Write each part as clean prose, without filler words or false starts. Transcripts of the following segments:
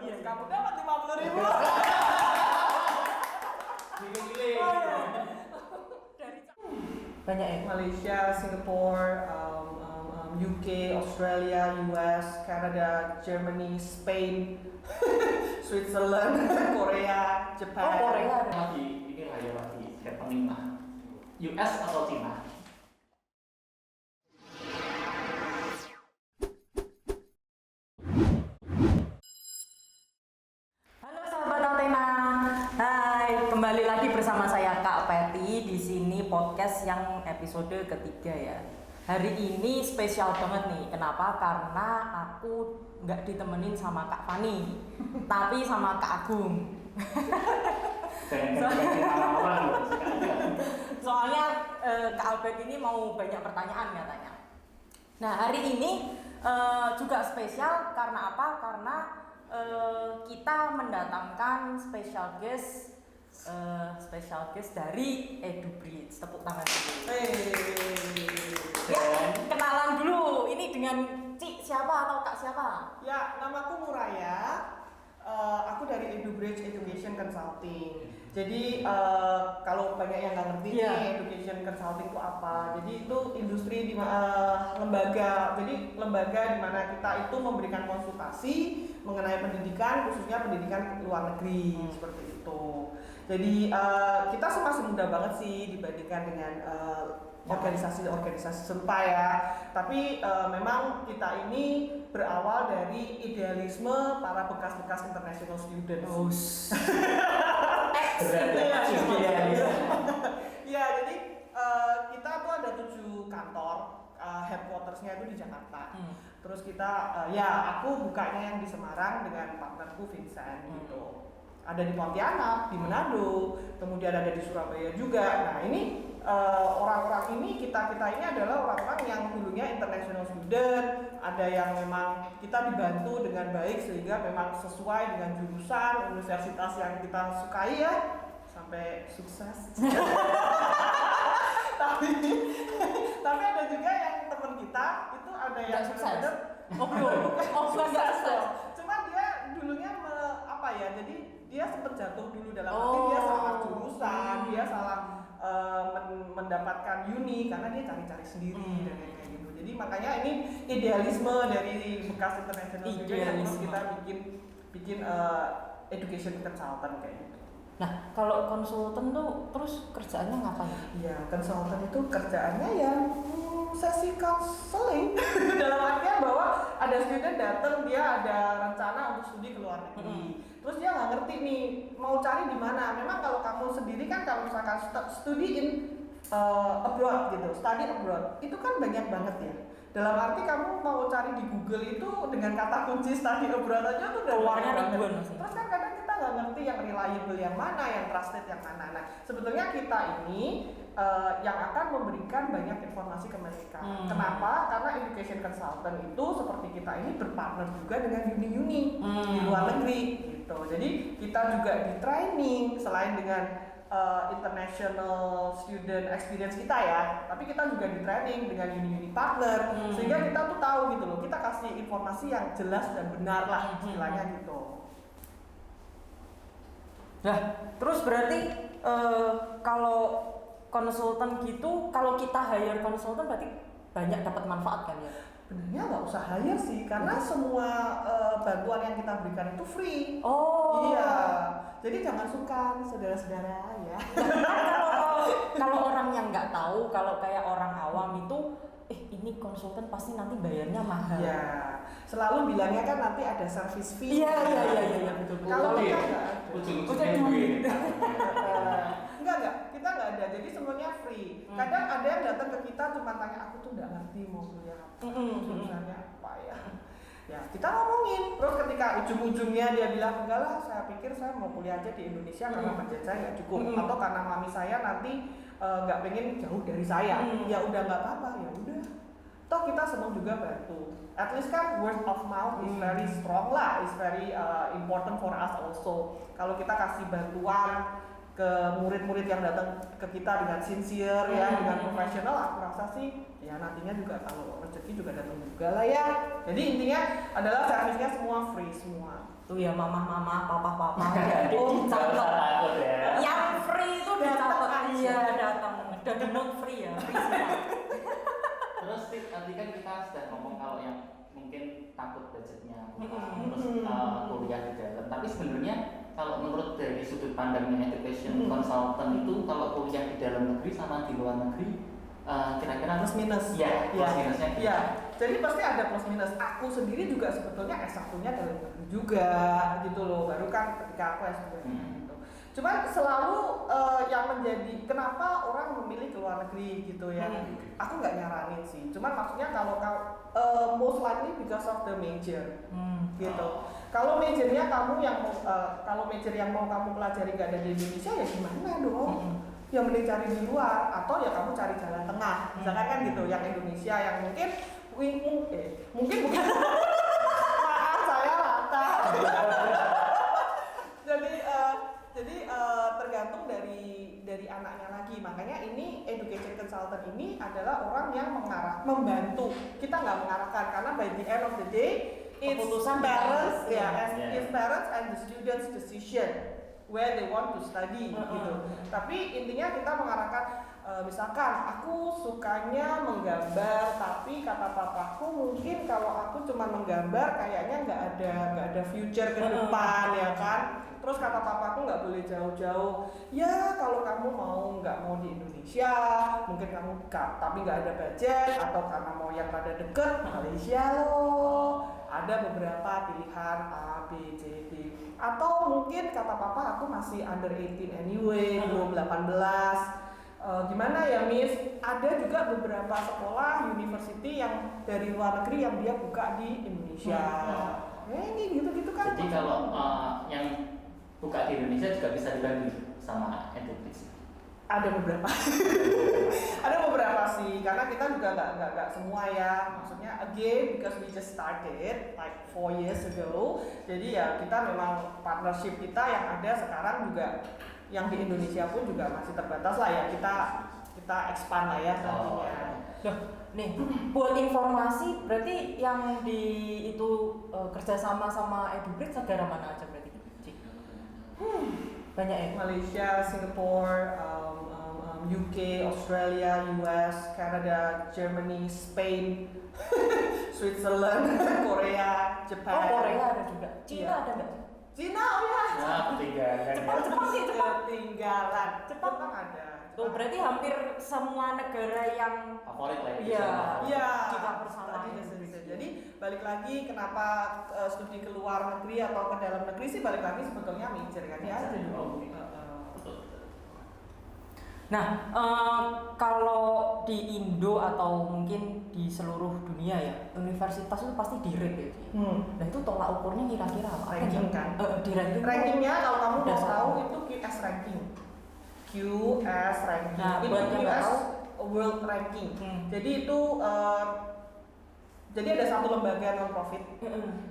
Iya, kamu dapat 50.000. Gile-gile. Banyak ya? Malaysia, Singapore, UK, Australia, US, Canada, Germany, Spain, Switzerland, Korea, Jepang. Oh, Korea. Mati, ini lah ya mati happening lah. US atau Cina? Halo sahabat Antena. Hai, kembali lagi bersama saya Kak Peti di sini podcast yang episode ketiga ya. Hari ini spesial banget nih. Kenapa? Karena aku nggak ditemenin sama Kak Fani, tapi sama Kak Agung. Soalnya Kak Albert ini mau banyak pertanyaan katanya. Nah hari ini juga spesial karena apa? Karena kita mendatangkan special guest dari EduBridge. Tepuk tangan dulu. Ya, kenalan dulu. Ini dengan Cik siapa atau Kak siapa? Ya, namaku Muraya. Aku dari EduBridge Education Consulting. Jadi kalau banyak yang nggak ngerti nih education consulting itu apa. Jadi itu industri di lembaga. Jadi lembaga di mana kita itu memberikan konsultasi mengenai pendidikan, khususnya pendidikan luar negeri seperti itu. Jadi kita masih muda banget sih dibandingkan dengan organisasi-organisasi serupa ya. Tapi memang kita ini berawal dari idealisme para bekas-bekas international students. Ya, jadi kita tuh ada 7 kantor, headquartersnya itu di Jakarta. Terus kita, aku bukanya yang di Semarang dengan partnerku Vincent gitu. Ada di Pontianak, di Manado, kemudian ada di Surabaya juga. Nah ini orang-orang ini kita ini adalah orang-orang yang dulunya international student, ada yang memang kita dibantu dengan baik sehingga memang sesuai dengan jurusan universitas yang kita sukai ya, sampai sukses. tapi ada juga yang teman kita itu ada yang sukses. Bukan sukses. Cuma dia dulunya jadi dia sempat jatuh dulu dalam arti dia salah jurusan, dia salah mendapatkan uni karena dia cari-cari sendiri dan kayak gitu. Jadi makanya ini idealisme dari bekas international student yang terus kita bikin education consultant kayak gitu. Nah, kalau konsultan tuh terus kerjaannya ngapain? Ya, konsultan itu kerjaannya ya sesi counseling dalam artian bahwa ada student datang, dia ada rencana untuk studi ke luar negeri. Terus dia nggak ngerti nih mau cari di mana. Memang kalau kamu sendiri kan kalau misalkan study abroad gitu, study abroad, itu kan banyak banget ya. Dalam arti kamu mau cari di Google itu dengan kata kunci study abroad aja tuh udah keluarnya ribuan. Terus kan kadang kita nggak ngerti yang reliable yang mana, yang trusted yang mana. Nah sebetulnya kita ini yang akan memberikan banyak informasi ke mereka. Kenapa? Karena education consultant itu seperti kita ini berpartner juga dengan uni-uni di luar negeri gitu. Jadi kita juga di training selain dengan international student experience kita ya, tapi kita juga di training dengan uni-uni partner sehingga kita tuh tahu gitu loh, kita kasih informasi yang jelas dan benar lah istilahnya gitu. Nah, terus berarti kalau konsultan gitu, kalau kita hire konsultan berarti banyak dapat manfaat kan ya? Sebenarnya nggak usah hire sih, karena semua bantuan yang kita berikan itu free. Iya, jadi jangan sungkan saudara-saudara ya. Kalau orang yang nggak tahu, kalau kayak orang awam itu, ini konsultan pasti nanti bayarnya mahal. Iya, selalu bilangnya kan nanti ada service fee. Iya betul. Kalau kita nggak ada. Ujung-ujungnya duit. Enggak, kita nggak ada, jadi semuanya free. Kadang ada yang datang ke kita cuma tanya, aku tuh nggak ngerti mau kuliah apa, jurusannya apa ya. Ya kita ngomongin, terus ketika ujung-ujungnya dia bilang enggak lah, saya pikir saya mau kuliah aja di Indonesia karena budget saya nggak cukup, atau karena mami saya nanti nggak pengen jauh dari saya. Ya udah nggak apa-apa, ya udah. Toh kita semua juga bantu. At least kan word of mouth is very strong lah, is very important for us also. Kalau kita kasih bantuan ke murid-murid yang datang ke kita dengan sincere ya, dengan profesional, aku rasa sih ya nantinya juga kalau rezeki juga datang juga lah ya. Jadi intinya adalah servisnya semua free semua. Tuh ya mama, papa, jadi Gak usah dicatat. takut ya. Yang free itu dicatat. Datang aja. Iya datang. Dan di note free ya. Free semua. Terus tadi kan kita sudah ngomong kalau yang mungkin takut budgetnya, terus kuliah di dalam. Tapi sebenarnya kalau menurut dari sudut pandangnya education consultant itu kalau kuliah di dalam negeri sama di luar negeri kira-kira Plus minus. Ya, plus minusnya. Iya. Jadi pasti ada plus minus. Aku sendiri juga sebetulnya S1-nya dalam negeri juga gitu loh. Baru kan ketika aku S2 gitu. Cuman selalu yang menjadi kenapa orang memilih ke luar negeri gitu ya. Aku nggak nyaranin sih. Cuman maksudnya kalau most likely because of the major gitu. Kalau majornya kamu yang kalau major yang mau kamu pelajari nggak ada di Indonesia ya gimana dong? Ya mending cari di luar atau ya kamu cari jalan tengah. Misalkan kan gitu, yang Indonesia yang mungkin mungkin bukan maaf saya latah. jadi tergantung dari anaknya lagi. Makanya ini education consultant ini adalah orang yang membantu. Kita nggak mengarahkan karena by the end of the day it's Keputusan parents parents, parents and the students decision where they want to study gitu. Tapi intinya kita mengarahkan misalkan aku sukanya menggambar tapi kata papaku mungkin kalau aku cuma menggambar kayaknya nggak ada future ke depan ya kan. Terus kata papaku nggak boleh jauh-jauh. Ya kalau kamu nggak mau di Indonesia, mungkin kamu tapi nggak ada budget atau karena mau yang rada deket Malaysia loh. Ada beberapa pilihan A, B, C, D. Atau mungkin kata papa aku masih under 18 anyway, belum 18. Gimana ya Miss? Ada juga beberapa sekolah university yang dari luar negeri yang dia buka di Indonesia. Ini gitu-gitu kan. Jadi kalau yang buka di Indonesia juga bisa dibantu sama education. Ada beberapa. Ada beberapa sih, karena kita juga nggak semua ya. Maksudnya again because we just started like 4 years ago. Jadi ya kita memang partnership kita yang ada sekarang juga yang di Indonesia pun juga masih terbatas lah ya. Kita expand lah ya nantinya. Loh, nih buat informasi berarti yang di itu kerjasama sama EduBridge negara mana aja berarti? Banyak ya? Malaysia, Singapore, UK, Australia, US, Canada, Germany, Spain, Switzerland, Korea, Jepang. Oh Korea ada juga. Cina ada nggak? Cina, oh ya. Nah, ketinggalan. Jepang sih Jepang. Ketinggalan. Jepang ada. Tuh berarti hampir semua negara yang Favorit lah ya. Iya. Iya. Kita bersama. Jadi balik lagi kenapa studi ke luar negeri atau ke dalam negeri sih balik lagi sebetulnya major kan ya aja dulu. Nah, kalau di Indo atau mungkin di seluruh dunia ya, universitas itu pasti di-rate ya. Nah, itu tolak ukurnya kira-kira apa? Ranking kan? Di ranking. Rankingnya kalau kamu mau Dasar. tahu itu QS ranking. QS ranking. Nah, itu buat yang nggak QS tahu, World Ranking. Jadi itu jadi ada satu lembaga non profit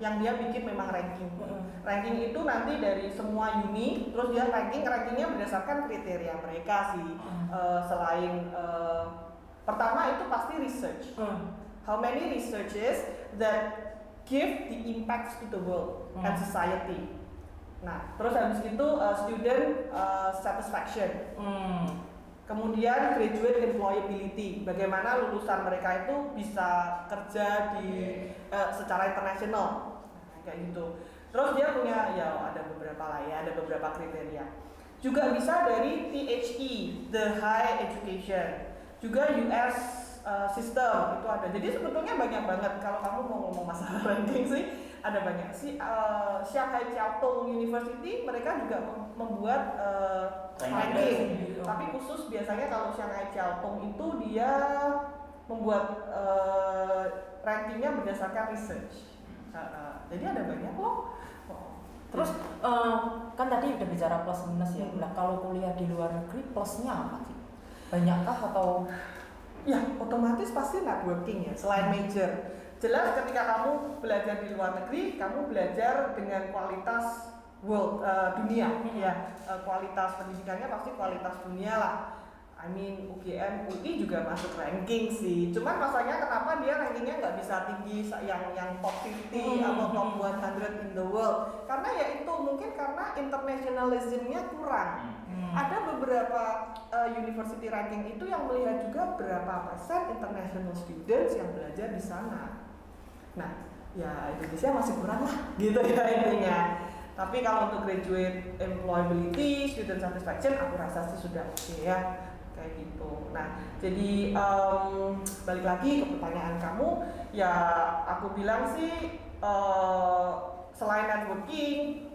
yang dia bikin memang ranking. Ranking itu nanti dari semua uni, terus dia rankingnya berdasarkan kriteria mereka sih. Selain pertama itu pasti research. How many researches that give the impacts to the world and society. Nah, terus habis itu student satisfaction. Kemudian graduate employability, bagaimana lulusan mereka itu bisa kerja di secara internasional, kayak gitu. Terus dia punya ya ada beberapa lah ya, ada beberapa kriteria. Juga bisa dari THE, the High Education, juga US System itu ada. Jadi sebetulnya banyak banget. Kalau kamu mau ngomong masalah ranking sih, ada banyak sih. Shanghai Chiao Tung University mereka juga membuat ranking. Tapi khusus biasanya kalau Shanghai Chiao Tung itu dia membuat rankingnya berdasarkan research. Jadi ada banyak loh. Terus kan tadi udah bicara plus minus ya. Nah, kalau kuliah di luar negeri plusnya apa sih? Banyakkah atau? Ya, otomatis pasti networking ya. Selain major, jelas ketika kamu belajar di luar negeri, kamu belajar dengan kualitas world, dunia ya. Kualitas pendidikannya pasti kualitas dunia lah. I mean UGM, UI juga masuk ranking sih. Cuman masalahnya kenapa dia rankingnya nggak bisa tinggi yang top 50 atau top 100 in the world? Karena ya itu mungkin karena internationalism-nya kurang. Ada beberapa university ranking itu yang melihat juga berapa persen international students yang belajar di sana. Nah, ya Indonesia masih kurang lah, gitu ya intinya. Tapi kalau untuk graduate employability, student satisfaction, aku rasa sih sudah oke ya. Kayak gitu. Nah, jadi balik lagi ke pertanyaan kamu, ya aku bilang sih selain networking,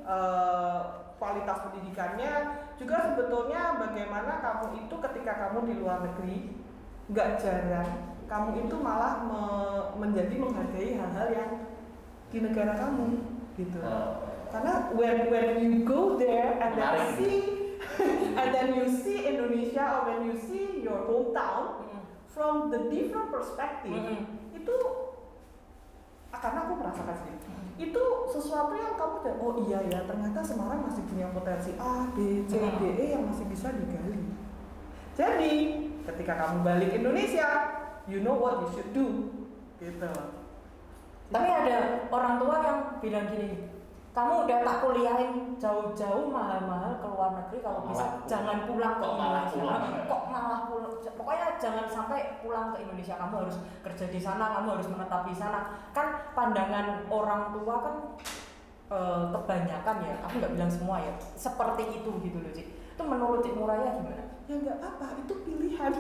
kualitas pendidikannya juga sebetulnya bagaimana kamu itu ketika kamu di luar negeri, nggak jarang kamu itu malah menjadi menghargai hal-hal yang di negara kamu gitu. Karena when you go there and then see and then you see Indonesia or when you see your hometown from the different perspective, itu karena aku merasakan sendiri, itu sesuatu yang kamu lihat, oh iya ya ternyata Semarang masih punya potensi A, B, C, D, E yang masih bisa digali. Jadi ketika kamu balik Indonesia, you know what you should do, gitu. Tapi ada orang tua yang bilang gini, kamu udah tak kuliahin jauh-jauh mahal-mahal ke luar negeri, kalau bisa jangan pulang ke Indonesia. Kok malah pulang? Pokoknya jangan sampai pulang ke Indonesia. Kamu harus kerja di sana, kamu harus menetap di sana. Kan pandangan orang tua kan kebanyakan ya, aku nggak bilang semua ya, seperti itu gitu loh Cik. Itu menurut Cik Muraya gimana? Ya nggak apa, itu pilihan.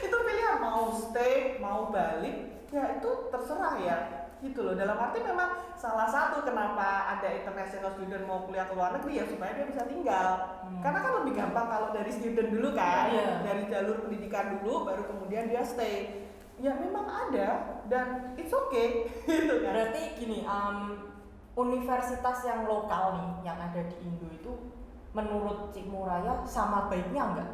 Itu pilihan, mau stay, mau balik, ya itu terserah ya. Gitu loh, dalam arti memang salah satu kenapa ada international student mau kuliah ke luar negeri ya supaya dia bisa tinggal. Karena kan lebih gampang kalau dari student dulu kan, dari jalur pendidikan dulu baru kemudian dia stay. Ya memang ada dan it's okay gitu kan. Berarti gini, universitas yang lokal nih yang ada di Indo itu menurut Cik Muraya sama baiknya enggak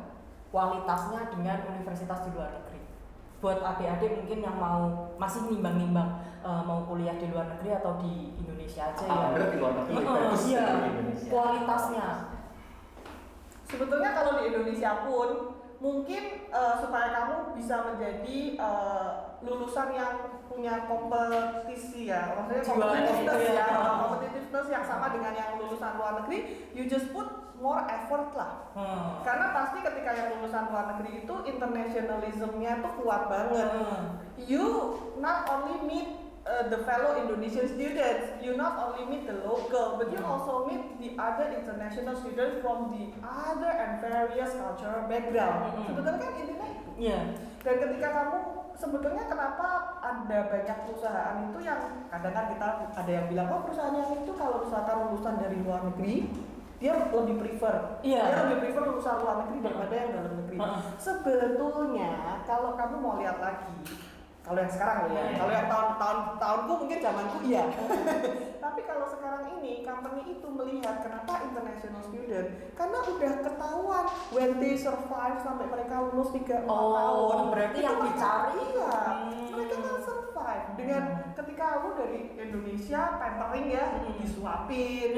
kualitasnya dengan universitas di luar negeri? Buat adik-adik mungkin yang mau masih nimbang-nimbang mau kuliah di luar negeri atau di Indonesia aja ya. Bener di luar negeri bagus iya, di Indonesia. kualitasnya. Sebetulnya kalau di Indonesia pun mungkin supaya kamu bisa menjadi lulusan yang punya kompetisi ya, maksudnya kompetitiveness yang sama dengan yang lulusan luar negeri, you just put more effort lah. Karena pasti ketika yang lulusan luar negeri itu internationalism-nya tuh kuat banget. You not only meet the fellow Indonesian students, you not only meet the local, but you also meet the other international students from the other and various cultural background. Sebetulnya kan intinya itu. Dan ketika kamu sebetulnya kenapa ada banyak perusahaan itu yang kadang kan kita ada yang bilang oh perusahaan yang itu kalau misalkan lulusan dari luar negeri dia lebih prefer, dia lebih prefer lulusan luar negeri daripada yang dalam negeri. Sebetulnya kalau kamu mau lihat lagi, kalau yang sekarang loh ya, kalau yang tahunku mungkin zamanku iya. Tapi kalau sekarang ini company itu melihat kenapa international student, karena udah ketahuan when they survive sampai mereka lulus 3-4 tahun. Berarti yang dicari mereka kan survive dengan ketika lu dari Indonesia pampering ya, disuapin,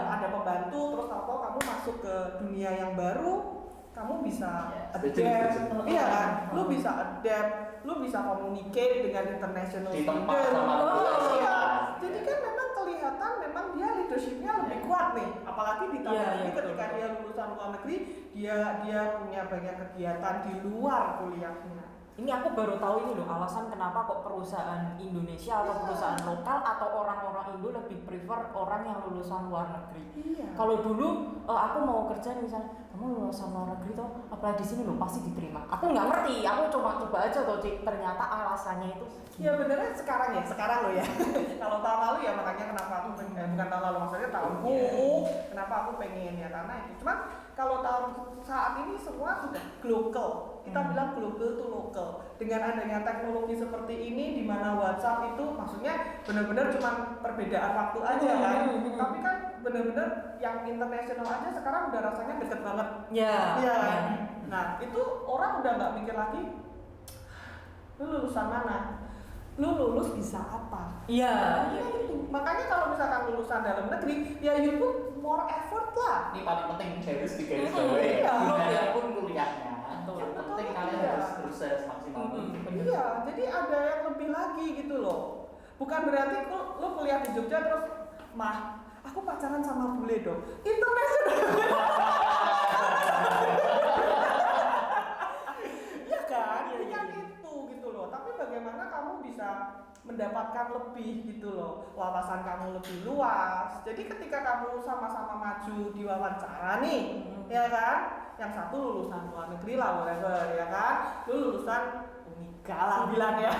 ada pembantu, terus tahu kamu masuk ke dunia yang baru, kamu bisa adapt, iya kan? Lu bisa adapt, lu bisa communicate dengan international student. Jadi kan memang kelihatan memang dia leadershipnya lebih kuat nih, apalagi ditambah ketika dia lulusan luar negeri, dia punya banyak kegiatan di luar kuliahnya. Ini aku baru tahu ini loh alasan kenapa kok perusahaan Indonesia atau perusahaan lokal atau orang-orang Indo lebih prefer orang yang lulusan luar negeri. Kalau dulu aku mau kerja misalnya, kamu lulusan luar negeri toh, apalagi di sini loh pasti diterima. Aku nggak ngerti, aku coba aja toh Cik, ternyata alasannya itu. Ya benernya sekarang loh ya. Kalau tahun lalu ya makanya kenapa aku bukan tahun lalu maksudnya tahunku, kenapa aku pengen ya karena itu. Cuman kalau tahun saat ini semua sudah global. Kita bilang global to local. Dengan adanya teknologi seperti ini di mana WhatsApp itu maksudnya benar-benar cuma perbedaan waktu aja kan. Tapi kan benar-benar yang internasional aja sekarang udah rasanya deket banget. Nah, itu orang udah nggak mikir lagi lu lulusan mana. lu lulus bisa apa. Iya. Makanya kalau misalkan lulusan dalam negeri, ya you put more effort lah. Ini paling penting harus digaris bawahi. Iya. Gimana pun kuliahnya, yang Betul, penting kalian iya. harus berusaha semaksimal mungkin. Iya, jadi ada yang lebih lagi gitu loh. Bukan berarti lu kuliah di Jogja terus, mah, aku pacaran sama bule dong. International. Iya kan? Ini kan itu gitu loh. Tapi bagaimana kamu bisa mendapatkan lebih gitu loh, wawasan kamu lebih luas. Jadi ketika kamu sama-sama maju di wawancara nih, ya kan, yang satu lulusan luar negeri lah, whatever, ya kan, lu lulusan Unika lah bilang ya.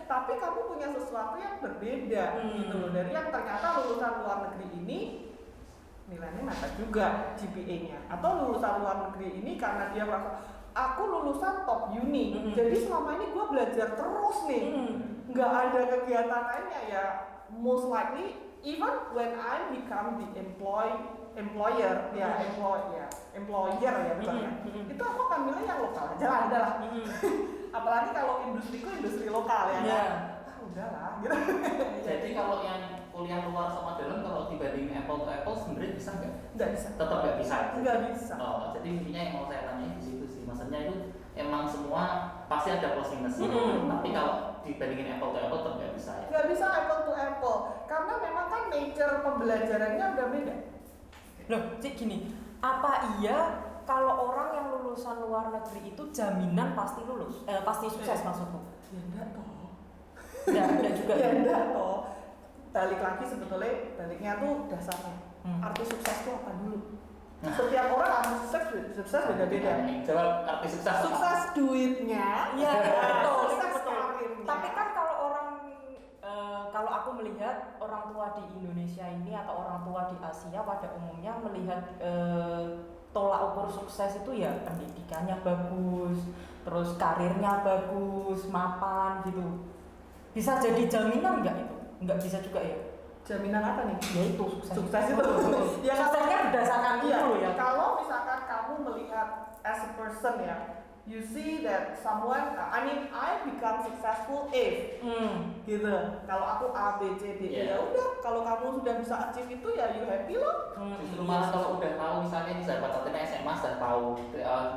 Tapi kamu punya sesuatu yang berbeda gitu loh, dari yang ternyata lulusan luar negeri ini nilainya mepet juga GPA-nya, atau lulusan luar negeri ini karena dia merasa aku lulusan top uni, jadi selama ini gue belajar terus nih, nggak ada kegiatan lainnya ya, most likely even when I become the employer ya betul ya, itu aku akan milih yang lokal aja lah, udah lah. Apalagi kalau industriku industri lokal ya kan, udahlah gitu. Jadi kalau yang kuliah luar sama dalam, kalau dibandingin apple to apple sebenarnya bisa nggak? Nggak bisa. Tetap nggak bisa. Nggak bisa. Oh, jadi intinya yang mau saya tanya di situ sih, maksudnya itu emang semua pasti ada plus minusnya. Tapi kalau dibandingin apple to apple tetap nggak bisa ya. Nggak bisa apple to apple, karena memang kan nature pembelajarannya udah beda. Loh, Cik gini, apa iya kalau orang yang lulusan luar negeri itu jaminan pasti lulus? Pasti sukses maksudku? Ya enggak toh. Enggak juga. Ya enggak toh. Balik lagi sebetulnya, baliknya tuh dasarnya. Arti sukses itu apa dulu? Setiap orang arti sukses beda-beda. Jawab arti sukses. Sukses duitnya. Iya, betul. Sukses Betul. karirnya. Tapi kan kalau orang kalau aku melihat orang tua di Indonesia ini atau orang tua di Asia pada umumnya melihat tolak ukur sukses itu ya pendidikannya bagus, terus karirnya bagus, mapan gitu. Bisa jadi jaminan nggak itu? Nggak bisa juga ya? Jaminan apa nih? Ya itu sukses. Sukses itu. Ya suksesnya berdasarkan Iya, itu ya. kalau misalkan kamu melihat as a person ya, you see that someone, I become successful if gitu. Kalau aku A B C D ya udah. Kalau kamu sudah bisa achieve itu ya you happy loh. Justru malah kalau udah tahu misalnya di sahabat Tatina SMA sudah tahu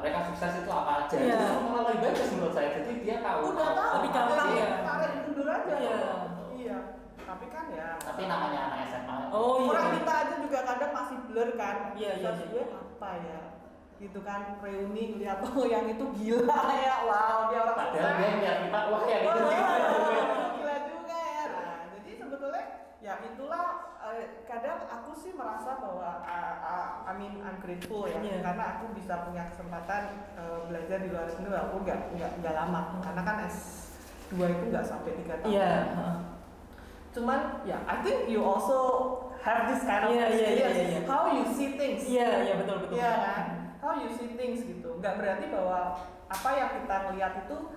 mereka sukses itu apa aja, itu malah lebih bagus menurut saya. Jadi dia tahu. Udah tahu. Lebih gampang ya. Tarik mundur aja. Iya. Iya. Tapi kan ya. Tapi namanya anak SMA. Oh iya. Orang kita aja juga kadang masih blur kan. Iya. Gue apa ya? Gitu kan, reuni lihat yang itu gila ya, wow dia orang padahal dia lihat kita, wah yang itu gila juga ya. Nah, jadi sebetulnya ya itulah kadang aku sih merasa bahwa I'm grateful ya, karena aku bisa punya kesempatan belajar di luar negeri. Aku nggak lama, karena kan S2 itu nggak sampai 3 tahun. Iya. Cuman ya, I think you also have this kind of experience, how you see things. Iya betul. Iya kan? How you see things gitu. Nggak berarti bahwa apa yang kita lihat itu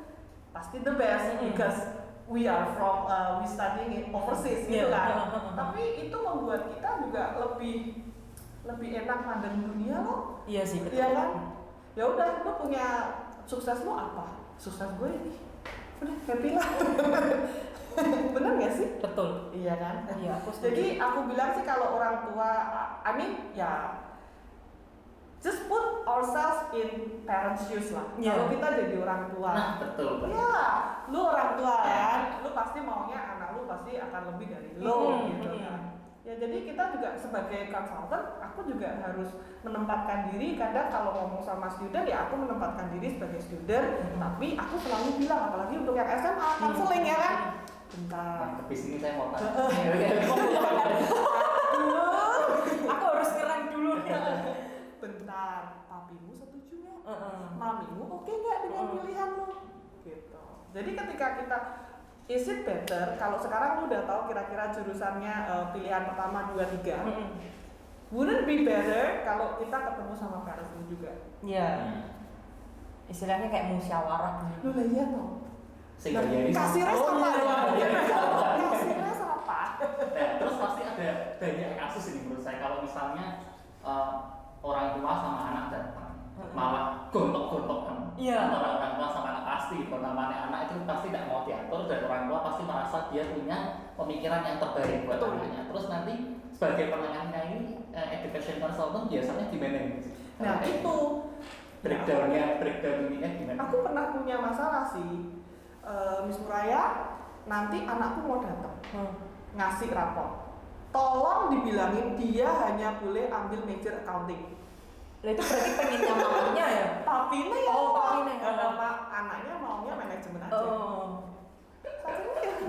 pasti the best because we are from we studying in overseas gitu kan. Tapi itu membuat kita juga lebih enak mandang dunia loh. Iya sih betul. Iya kan? Ya udah, lu punya sukses lu apa? Sukses gue ini. Udah happy lah. Bener gak sih? Betul. Iya kan? Iya, aku setuju. Jadi aku bilang sih kalau orang tua, ya just put ourselves in parents' shoes lah. Kalau kita jadi orang tua. Nah, betul. Iya, lu orang tua kan, lu pasti maunya anak lu pasti akan lebih dari lu gitu kan. Ya jadi kita juga sebagai consultant, aku juga harus menempatkan diri. Kadang kalau ngomong sama student ya aku menempatkan diri sebagai student, tapi aku selalu bilang, apalagi untuk yang SMA, counseling ya kan. Bentar. Habis ini saya mau tanya. Aku harus ngerang dulu nih. Bentar, papimu setuju nggak? Mamimu oke nggak dengan pilihan lu? Gitu. Jadi ketika kita is it better kalau sekarang lu udah tahu kira-kira jurusannya pilihan pertama 2 3. Wouldn't be better kalau kita ketemu sama parents lu juga? Iya. Istilahnya kayak musyawarah. Lu lah iya toh. Kasirnya sama ya. Kasirnya sama. Nah, terus pasti ada banyak kasus ini menurut saya kalau misalnya orang tua sama anak datang malah gontok-gontokan antara orang tua sama anak pasti. Kalau namanya anak itu pasti tidak mau diatur dan orang tua pasti merasa dia punya pemikiran yang terbaik buat anaknya. Terus nanti sebagai penengahnya ini education consultant biasanya gimana? Nah itu breakdown ininya gimana? Aku pernah punya masalah sih, Miss Muraya, nanti anakku mau datang ngasih rapor, tolong dibilangin dia hanya boleh ambil major accounting. Nah itu berarti pengen nyamannya ya? Tapi nih ya, Pak, anaknya maunya manajemen aja.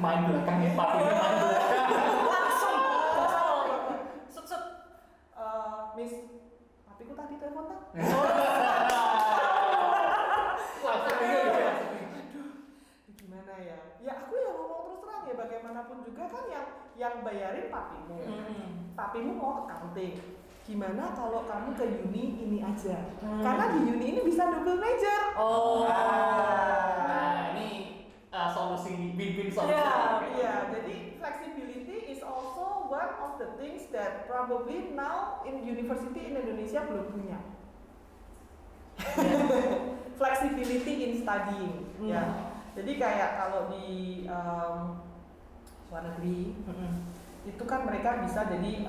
Main belakang ya, Pak ini main belakang. Langsung sut. Miss, papiku tadi telepon tak? Langsung ya. Gimana ya? Ya aku ya ngomong terus terang ya, bagaimanapun juga kan yang bayarin papimu. Papimu mau accounting. Gimana kalau kamu ke uni ini aja? Karena di uni ini bisa double major. Nah, ini solusi win-win solusi. Iya. Jadi flexibility is also one of the things that probably now in university in Indonesia belum punya. Flexibility in studying. Ya. Jadi kayak kalau di luar negeri itu kan mereka bisa jadi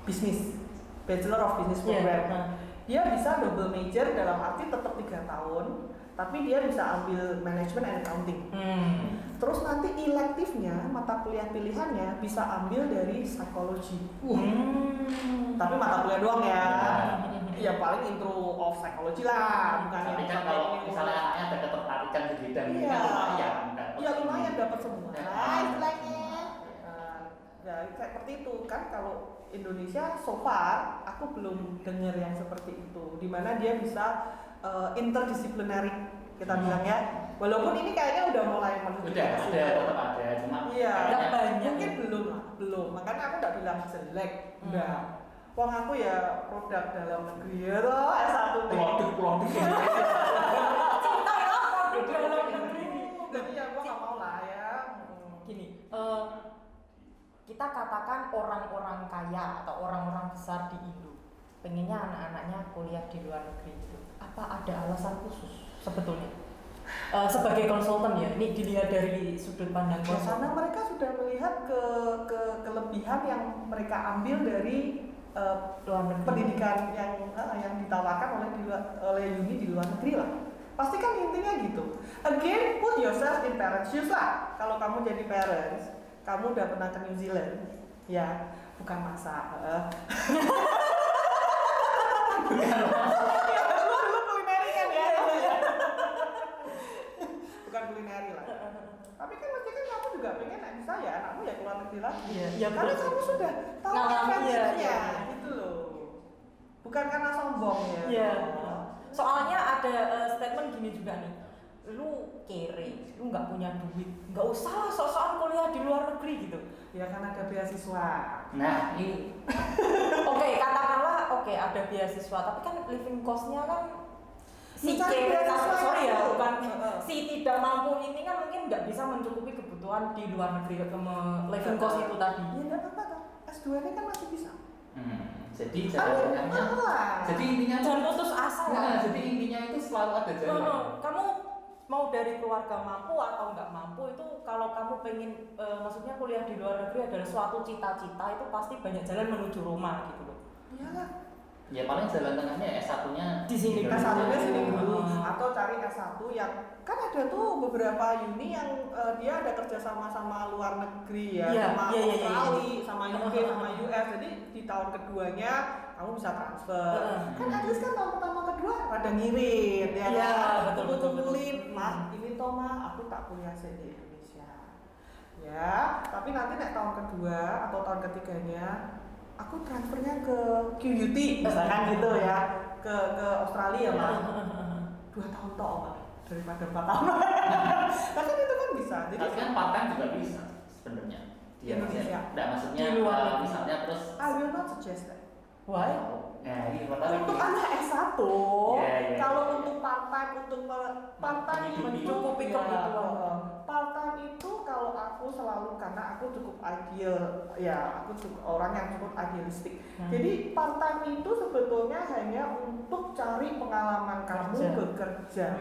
bisnis. Bachelor of Business Program. Dia bisa double major dalam arti tetap 3 tahun, tapi dia bisa ambil Management and Accounting. Terus nanti elektifnya, mata kuliah pilihannya bisa ambil dari psikologi. Tapi mata kuliah doang ya. Ya paling intro of psychology lah, bukan tapi yang kan kalau misalnya anaknya ada ketertarikan di bidang ini kan lumayan. Iya lumayan dapat semua. Istilahnya. Ya seperti itu kan kalau Indonesia so far aku belum dengar yang seperti itu, dimana dia bisa interdisciplinary kita bilang ya, walaupun ini kayaknya udah mulai menuju udah tetap ada cuma mungkin belum makanya aku nggak bilang jelek enggak. Wong aku ya produk dalam negeri ya toh S1 produk dalam negeri. Jadi ya gua nggak mau lah ya. Gini, kita katakan orang-orang kaya atau orang-orang besar di Indo pengennya anak-anaknya kuliah di luar negeri itu, apa ada alasan khusus sebetulnya? Sebagai konsultan ya, ini dilihat dari sudut pandang karena mereka sudah melihat ke kelebihan yang mereka ambil dari luar negeri. Pendidikan yang ditawarkan oleh uni di luar negeri lah. Pasti kan intinya gitu. Again, put yourself in parents' shoes lah. Kalau kamu jadi parents, kamu udah pernah ke New Zealand, ya bukan masak. Dulu kulineri kan ya. Bukan kulineri lah. Tapi kan mesti kan kamu juga pengen bisa ya anakmu ya keluar negeri lagi. Ya, karena kamu sudah tahu advantage-nya, gitu loh. Bukan karena sombong ya. Iya. Soalnya ada statement gini juga nih. Lu kere, lu nggak punya duit, nggak usah sok-sokan kuliah di luar negeri gitu. Ya kan ada beasiswa. Nah ini katakanlah ada beasiswa, tapi kan living cost-nya kan si kere, sorry ya, bukan si tidak mampu ini kan mungkin nggak bisa mencukupi kebutuhan di luar negeri living cost itu tadi. Ya nggak apa-apa toh, S2-nya kan masih bisa. Jadi jalannya, jadi intinya jangan putus asa lah. Jadi intinya itu selalu ada jalan. Kamu mau dari keluarga mampu atau nggak mampu itu kalau kamu pengen maksudnya kuliah di luar negeri adalah suatu cita-cita, itu pasti banyak jalan menuju Roma gitu loh. Iyalah. Ya paling jalan tengahnya S1-nya di sini. S1-nya sini dulu atau cari S1 yang kan ada tuh beberapa uni yang dia ada kerjasama sama luar negeri ya, sama Australia, sama UK, sama US. Jadi di tahun keduanya kamu bisa transfer. Kan at least kan tahun pertama kedua rada ngirit ya. Iya, betul. Mah, ini toh mah aku tak punya aset di Indonesia. Ya, tapi nanti tahun kedua atau tahun ketiganya aku transfernya ke QUT misalkan gitu ya, ke Australia mah 2 tahun toh mah daripada 4 tahun. Tapi itu kan bisa. Jadi kan part-time juga bisa sebenarnya di Indonesia. Nggak maksudnya Di luar misalnya terus I will not suggest that. Why? Nah, ini Untuk anak S1, Yeah. kalau untuk part-time mencukupi kebutuhan part time itu kalau aku selalu, karena aku cukup ideal ya, aku cukup orang yang cukup idealistik. Jadi part time itu sebetulnya hanya untuk cari pengalaman kamu bekerja.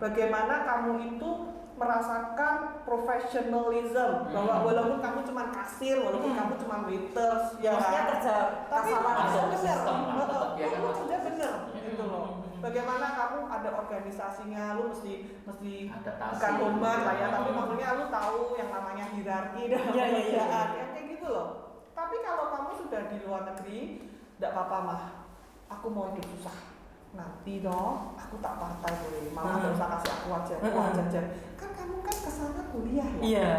Bagaimana kamu itu merasakan professionalism, bahwa walaupun kamu cuma kasir, walaupun kamu cuma waiters, ya maksudnya kerja tapi kasar kerja aja. bener, kamu kerja bener gitu loh. Bagaimana kamu ada organisasinya, lu mesti bukan hormat lah ya, tapi maksudnya lu tahu yang namanya hierarki dalam pekerjaan, yang kayak gitu loh. Tapi kalau kamu sudah di luar negeri, tidak apa-apa mah, aku mau hidup susah. Nanti dong, aku tak partai boleh, mama nggak usah kasih aku aja, uang jajan. Kan kamu kan kesana kuliah ya. Iya.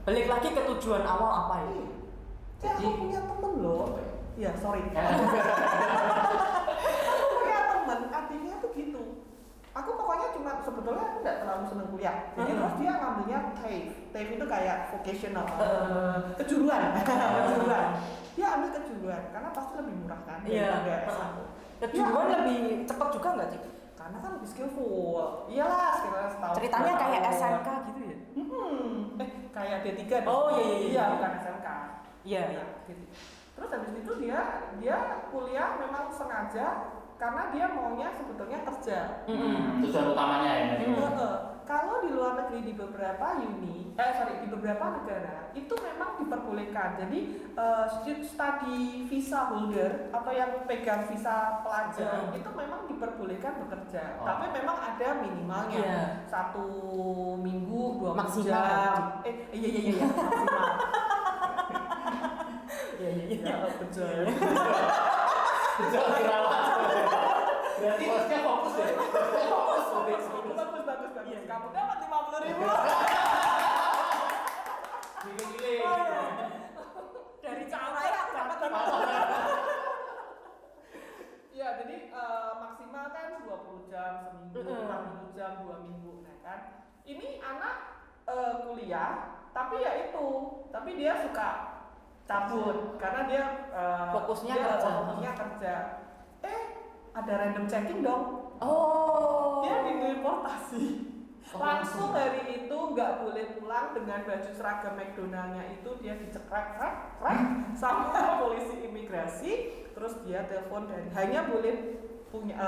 Balik lagi ke tujuan awal apa ya? Jadi aku punya temen loh. Iya, sorry. Aku punya temen, artinya tuh gitu. Aku pokoknya cuma sebetulnya aku nggak terlalu seneng kuliah. Jadi terus dia ngambilnya TAFE itu kayak vocational, kejuruan, kejuruan. Dia ambil kejuruan karena pasti lebih murah kan daripada S1. Kejuruan lebih cepat juga nggak sih? Karena kan lebih skillful. Iyalah, sekitar setahun. Ceritanya kayak SMK gitu ya? Kayak D3. Oh iya, bukan SMK. Iya. Terus habis itu dia kuliah memang sengaja karena dia maunya sebetulnya kerja. Tujuan utamanya ya. Kalau di luar negeri di beberapa di beberapa negara itu memang diperbolehkan. Jadi study visa holder atau yang pegang visa pelajar itu memang diperbolehkan bekerja. Tapi memang ada minimalnya 1 minggu 20 jam. Iya maksimal. Iya betul. Betul dirawat. Berarti bosnya fokus ya. Bagus. Kamu dapat 50.000. Gile. Dari cara ya aku dapat 50. Ya, jadi maksimal kan 20 jam seminggu, 40 jam 2 minggu, nah kan. Ini anak kuliah, tapi ya itu, tapi dia suka cabut karena dia fokusnya kerja. Ada random checking dong. Dia dideportasi. Langsung hari itu nggak boleh pulang dengan baju seragam McDonald-nya itu, dia dicekrek sama polisi imigrasi. Terus dia telepon dari, hanya boleh punya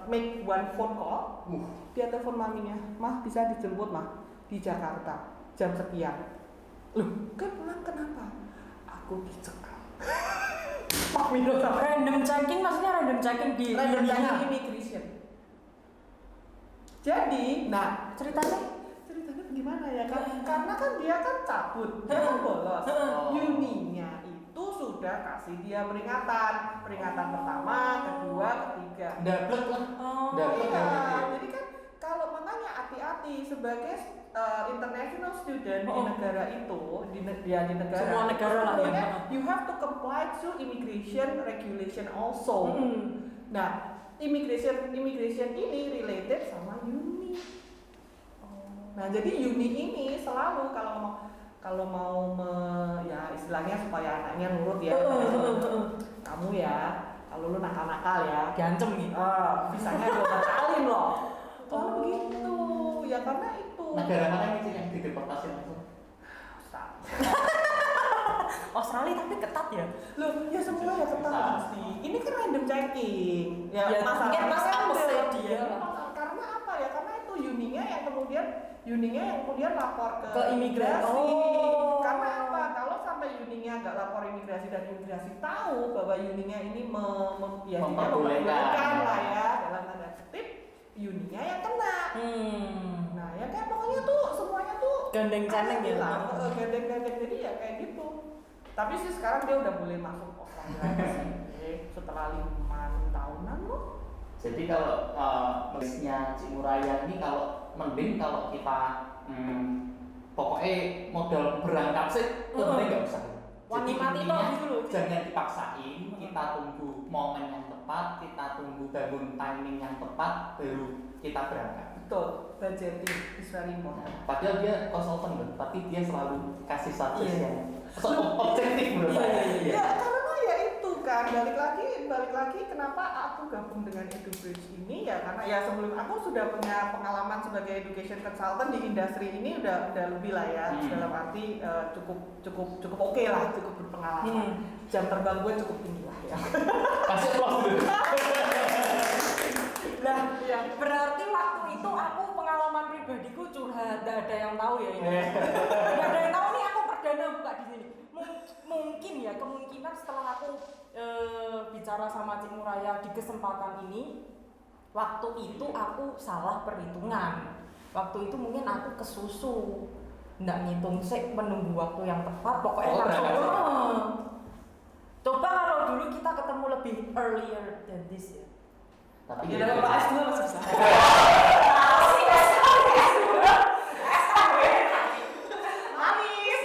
make one phone call. Dia telepon maminya, mah bisa dijemput mah di Jakarta jam sekian. Loh, kan pulang kenapa? Aku dicekal. Random checking maksudnya random checking di immigration. Jadi, nah ceritanya gimana ya kan? Karena kan dia kan cabut, dia kan bolos. Uninya itu sudah kasih dia peringatan pertama, kedua, ketiga. Dapat lah. Jadi kan kalau makanya hati-hati sebagai international student di negara itu, di negara semua negara lah ya. You have to comply to immigration regulation also. Nah, immigration ini related sama uni. Nah, jadi uni ini selalu kalau mau ya istilahnya supaya anaknya nurut ya. Kamu ya, kalau lu nakal-nakal ya, diancem gitu. visanya gue batalin loh. Oh begitu. Ya karena itu. Negara mana nih yang dideportasi langsung? Australia tapi ketat ya. Loh, ya semua ya ketat pasti. Ini kan random checking. Ya, mungkin mas apa sih dia? Karena apa ya? Karena itu uninya yang kemudian lapor ke imigrasi. Karena apa? Kalau sampai uninya nggak lapor imigrasi dan imigrasi tahu bahwa uninya ini memperbolehkan lah ya dalam tanda kutip, uninya yang kena. Nah ya kan pokoknya tuh semuanya tuh gandeng-gandeng ya. Gandeng-gandeng, jadi ya kayak gitu. Tapi sih sekarang dia udah boleh masuk Australia sih setelah 5 tahunan loh. Jadi kalau listnya Cik Muraya ini kalau mending kalau kita pokoknya modal berangkat sih penting nggak usah. Wangi mati toh gitu loh. Jangan dipaksain, kita tunggu momen yang tepat, kita tunggu bangun timing yang tepat baru kita berangkat. Betul, budgeting is very important. Padahal dia konsultan kan, tapi dia selalu kasih suggest yang objektif menurut saya. Ya karena ya itu kan kan balik lagi kenapa aku gabung dengan EduBridge ini ya karena ya sebelum aku sudah punya pengalaman sebagai education consultant di industri ini udah lebih lah ya dalam arti cukup oke lah, cukup berpengalaman. Jam terbang gue cukup tinggi lah ya. Kasih plus dulu. Nah, ya. Berarti waktu itu aku pengalaman pribadiku curhat, gak ada yang tahu ya ini. Gak ada yang tahu nih aku perdana buka di sini. Mungkin ya kemungkinan setelah aku bicara sama Cik Muraya di kesempatan ini, waktu itu aku salah perhitungan. Waktu itu mungkin aku kesusu, nggak ngitung sih menunggu waktu yang tepat. Pokoknya langsung. Coba kalau dulu kita ketemu lebih earlier than this ya. Tapi Ya dalam bahas dulu masih bisa. Manis.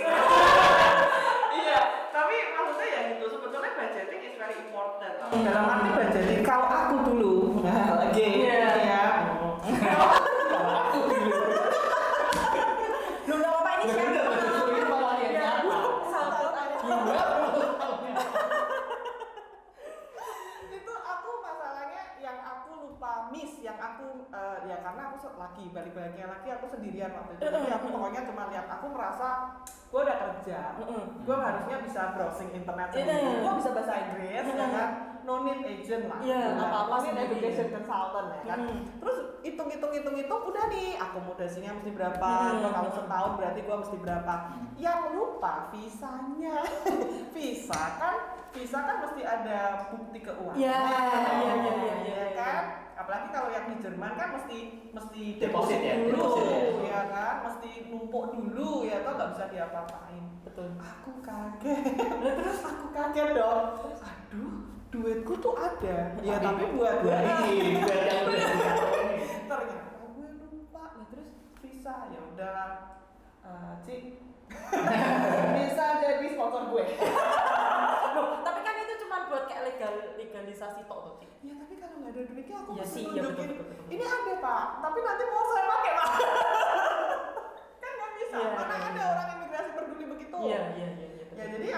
Iya, tapi maksudnya ya gitu. Sebetulnya budgeting is very important. Dalam arti budgeting kalau aku dulu, lagi ya. kalau aku dulu. Lu nggak apa ini siapa? Itu aku masalahnya yang aku lupa miss, yang aku ya karena aku balik-baliknya lagi aku sendirian waktu itu. Jadi aku pokoknya cuma lihat, aku merasa gue udah kerja, gue harusnya bisa browsing internet sendiri, gue bisa bahasa Inggris, ya kan, no need agent lah, apa-apa need education consultant ya kan. Terus hitung udah nih akomodasinya mesti berapa, kalau setahun berarti gue mesti berapa. Yang lupa visanya, visa kan mesti ada bukti keuangan, ya kan. Apalagi kalau yang di Jerman kan mesti deposit dulu, ya kan, mesti numpuk dulu, ya toh nggak bisa diapa-apain. Betul. Aku kaget, terus aku kaget dong. Aduh, duitku tuh ada, ya tapi buat ini ternyata gue lupa. Nah terus visa ya udahlah, Cik, bisa jadi sponsor gue. Loh, tapi kan itu cuma buat kayak legalisasi tok tuh, Cik. Ya tapi kalau nggak ada duitnya aku Ya mesti sih, ya tunjukin. betul. Ini ada Pak, tapi nanti mau saya pakai Pak. Kan nggak bisa, Iya, mana iya, ada iya. orang imigrasi peduli begitu. Iya. Ya jadi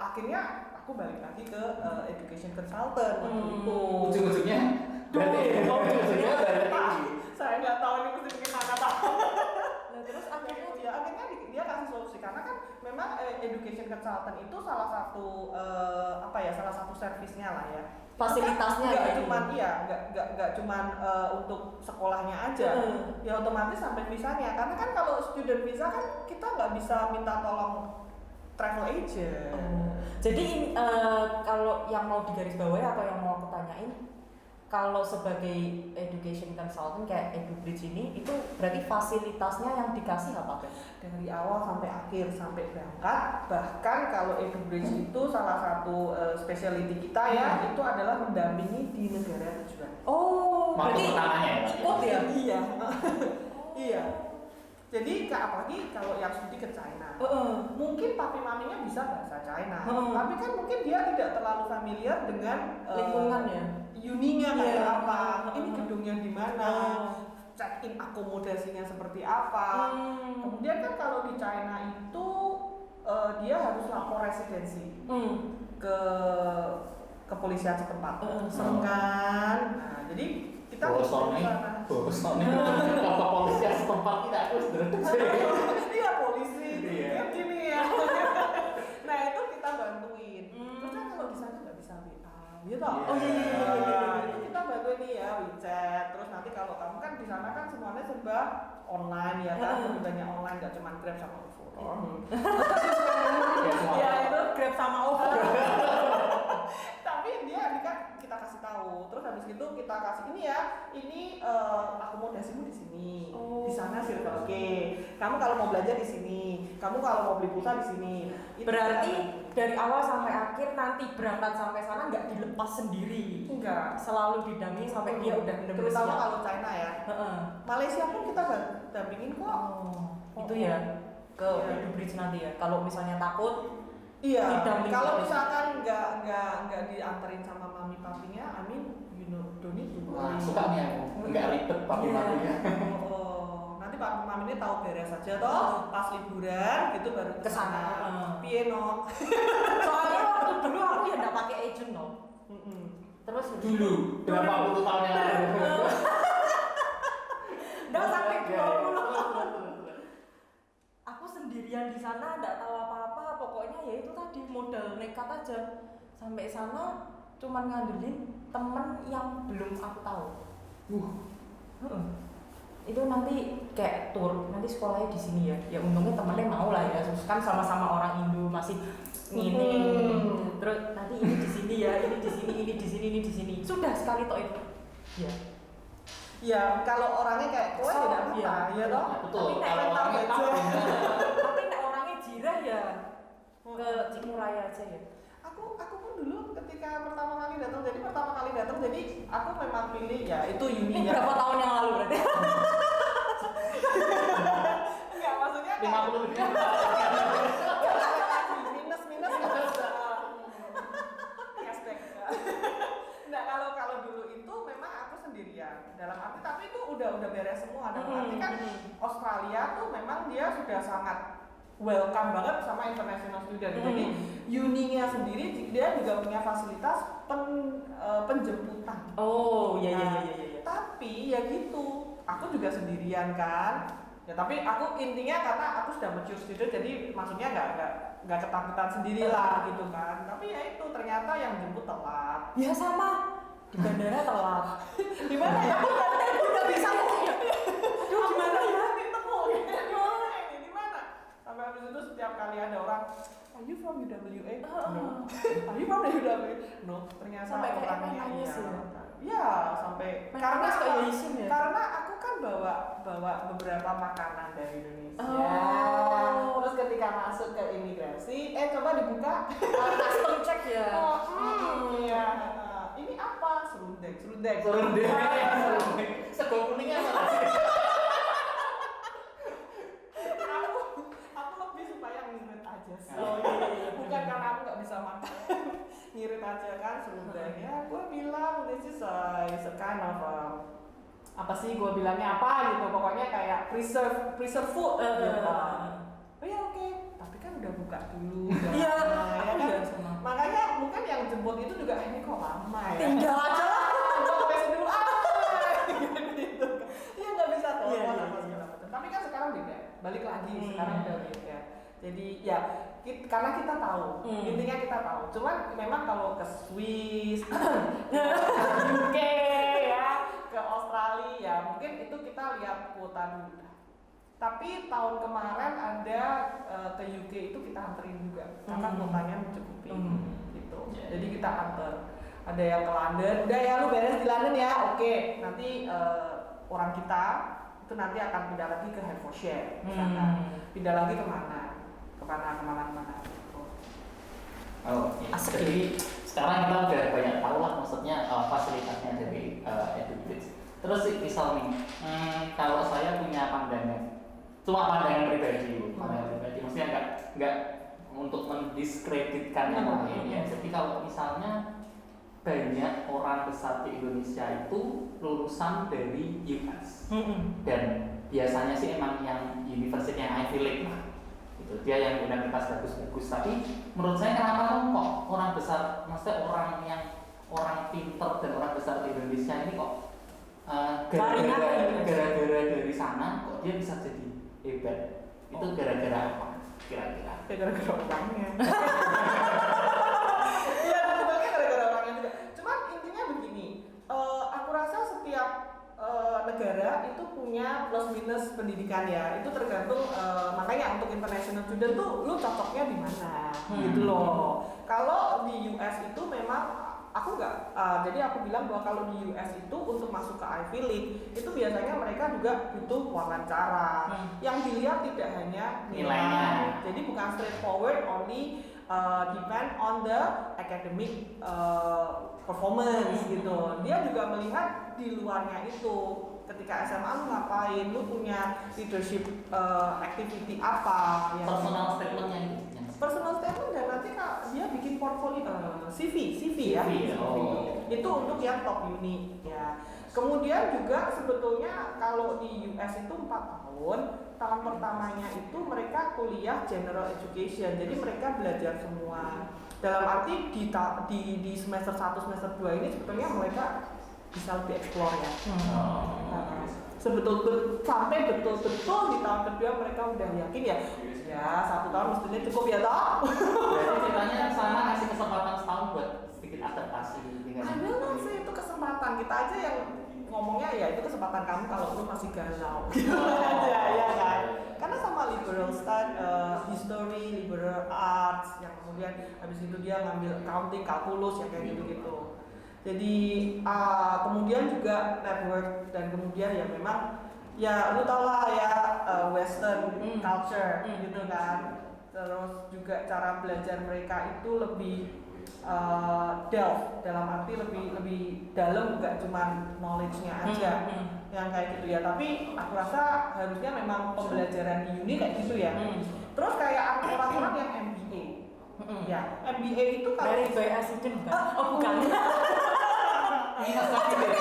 akhirnya aku balik lagi ke education consultant waktu itu. Ujung-ujungnya ujung-ujungnya balik Pak, lagi. saya nggak tahu ini mesti gimana Pak. Nah, terus akhirnya akhirnya dia kasih solusi karena kan memang education consultant itu salah satu servisnya lah ya. fasilitasnya nggak cuman untuk sekolahnya aja, ya otomatis sampai visanya. Karena kan kalau student visa kan kita nggak bisa minta tolong travel agent. Jadi kalau yang mau digarisbawahi atau yang mau aku tanyain, kalau sebagai education consultant kayak EduBridge ini, itu berarti fasilitasnya yang dikasih apa kan? Dari awal sampai akhir, sampai berangkat. Bahkan kalau EduBridge itu salah satu specialty kita ya, itu adalah mendampingi di negara tujuan. Oh, Waktu berarti pertamanya ya? ikut ya? Iya. Iya. Jadi apalagi kalau yang studi ke China, mungkin papi maminya bisa bahasa China, tapi kan mungkin dia tidak terlalu familiar dengan lingkungannya, uninya kayak apa, ini gedungnya di mana, check-in akomodasinya seperti apa. Kemudian kan kalau di China itu dia harus lapor residensi ke kepolisian setempat, serem kan? Nah, jadi kita bosone kepolisian setempat kita harus iya polisi Iya. gini ya. Nah itu kita bantuin. Terus kan kalau di sana nggak bisa WA gitu. Oh iya. Itu kita bantuin nih ya WeChat. Terus nanti kalau kamu kan di sana kan semuanya serba online ya kan, lebih banyak online, nggak cuma Grab sama OVO. Ya itu Grab sama OVO. Tapi dia kan kita kasih tahu, terus habis itu kita kasih ini akomodasimu di sini, di sana Circle K. Kamu kalau mau belanja di sini, kamu kalau mau beli pulsa di sini. Berarti dari awal sampai akhir nanti berangkat sampai sana nggak dilepas sendiri. Enggak, Selalu didampingi sampai dia udah benar-benar terutama siap. kalau China ya. Malaysia pun kita dampingin kok. Itu ya ke EduBridge nanti ya. Kalau misalnya takut, Iya, didampingi kalau terus. misalkan nggak dianterin sama mami papinya, I mean you know don't need to Wah, worry. suka nih aku nggak ribet papi maminya. Nanti papi maminya tahu beres saja toh, pas liburan gitu baru Kesana. Piye no? soalnya waktu dulu aku ya nggak pakai agent no. Terus dulu berapa puluh tahun yang lalu. Nggak sampai 20. Aku sendirian di sana, nggak tahu apa-apa. Pokoknya ya itu tadi modal nekat aja. Sampai sana cuman ngandelin temen yang belum aku tahu. Itu nanti kayak tour, nanti sekolahnya di sini ya. Ya untungnya temennya mau lah ya. Kan sama-sama orang Indo masih ngini. Terus nanti ini di sini ya, ini di sini, ini di sini, ini di sini. Sudah sekali toh itu. Ya. Ya kalau orangnya kayak kowe tidak apa, ya toh. Betul. Tapi Kalau orangnya tahu. Tapi nek orangnya jirah ya ke Cikmuraya aja ya. Aku pun dulu ketika pertama kali datang, jadi aku memang pilih ya itu Ini Uni ya. berapa tahun yang lalu berarti? Enggak, maksudnya 50 lebih. minus cashback. Nah kalau dulu itu memang aku sendirian dalam arti, tapi itu udah beres semua dalam arti kan Australia tuh memang dia sudah sangat welcome banget sama international student. Jadi uninya sendiri dia juga punya fasilitas penjemputan. Oh iya. Tapi ya gitu, aku juga sendirian kan. Ya tapi aku intinya karena aku sudah mature student, jadi maksudnya nggak ketakutan sendirilah gitu kan. Tapi ya itu ternyata yang jemput telat. Ya sama di bandara telat. Di mana ya? Aku udah bisa ngomongnya. Duh gimana ya? Ketemu. Di mana? Sampai habis itu setiap kali ada orang, are you from UWA? No. Are you from UWA? No. Ternyata Sampai kayak orangnya nangis ya? Ya sampai karena aku kan bawa beberapa makanan dari Indonesia. Terus ketika masuk ke imigrasi, coba dibuka. Custom check ya. Iya. Ini apa? Serundeng. Sego kuningnya mana? Aku lebih supaya ngirit aja sih. Oh, iya. Bukan karena aku nggak bisa makan. Ngirit aja kan serundeng. Ya, gue bilang this is a kind of apa sih gue bilangnya apa gitu. Pokoknya kayak preserve food gitu. Oh ya oke. Tapi kan udah buka dulu. Iya. Ya kan? Makanya mungkin yang jemput itu juga ini kok lama ya. Tinggal aja lah. Dulu gitu. Iya nggak bisa telepon apa segala macam. Tapi kan sekarang beda. Balik lagi sekarang udah beda. Jadi ya karena kita tahu, intinya kita tahu. Cuman memang kalau ke Swiss, ke UK ya, ke Australia ya mungkin itu kita lihat kuota dulu. Tapi tahun kemarin ada ke UK itu kita anterin juga karena kuotanya mencukupi gitu. Jadi kita anter. Ada yang ke London, udah ya lu beres di London ya, oke. Nanti orang kita itu nanti akan pindah lagi ke Hertfordshire, misalkan. Pindah lagi kemana gitu. Oh, Asik. jadi sekarang kita udah banyak tahu lah maksudnya fasilitasnya dari EduBridge. Terus misal nih, kalau saya punya pandangan, cuma pandangan pribadi, maksudnya nggak untuk mendiskreditkan yang lain ya. Jadi kalau misalnya banyak orang besar di Indonesia itu lulusan dari US dan biasanya sih emang yang university yang Ivy League lah, gitu. Dia yang universitas bagus-bagus. Tapi menurut saya kenapa kok orang besar, maksudnya orang pinter dan orang besar di Indonesia ini kok gara-gara dari sana kok dia bisa jadi hebat? Itu gara-gara apa kira-kira? Gara-gara orangnya. Iya, sebetulnya gara-gara orangnya juga. Cuman intinya begini, aku rasa setiap negara itu punya plus minus pendidikan ya. Itu tergantung makanya untuk international student tuh lu cocoknya di mana gitu loh. Kalau di US itu memang aku nggak, jadi aku bilang bahwa kalau di US itu untuk masuk ke Ivy League itu biasanya mereka juga butuh wawancara. Yang dilihat tidak hanya nilainya. Jadi bukan straightforward only depend on the academic performance gitu. Dia juga melihat di luarnya itu. Ketika SMA lu ngapain, lu punya leadership activity apa yang Personal statementnya itu. Personal statement dan nanti dia bikin portfolio CV ya. Oh. Itu untuk yang top uni ya. Kemudian juga sebetulnya kalau di US itu 4 tahun pertamanya itu mereka kuliah general education. Jadi mereka belajar semua Dalam arti di semester 1, semester 2 ini sebetulnya mereka bisa lebih explore ya. Sampai betul-betul di tahun kedua mereka udah yakin ya 1 tahun mestinya cukup ya toh. Jadi ceritanya sana ngasih kesempatan setahun buat sedikit adaptasi dengan Ada sih itu kesempatan kita aja yang ngomongnya ya itu kesempatan kamu kalau lu masih galau gitu aja ya kan. Karena sama liberal history, liberal arts yang kemudian habis itu dia ngambil accounting, kalkulus yang kayak gitu-gitu. Jadi kemudian juga network dan kemudian ya memang ya lu tau lah ya western culture gitu kan. Terus juga cara belajar mereka itu lebih delve dalam arti lebih dalam, nggak cuma knowledge-nya aja yang kayak gitu ya. Tapi aku rasa harusnya memang pembelajaran di uni kayak gitu ya. Terus kayak orang-orang yang MBA ya MBA itu kalau Very by accident kan? Oh bukan. ini lagi deh.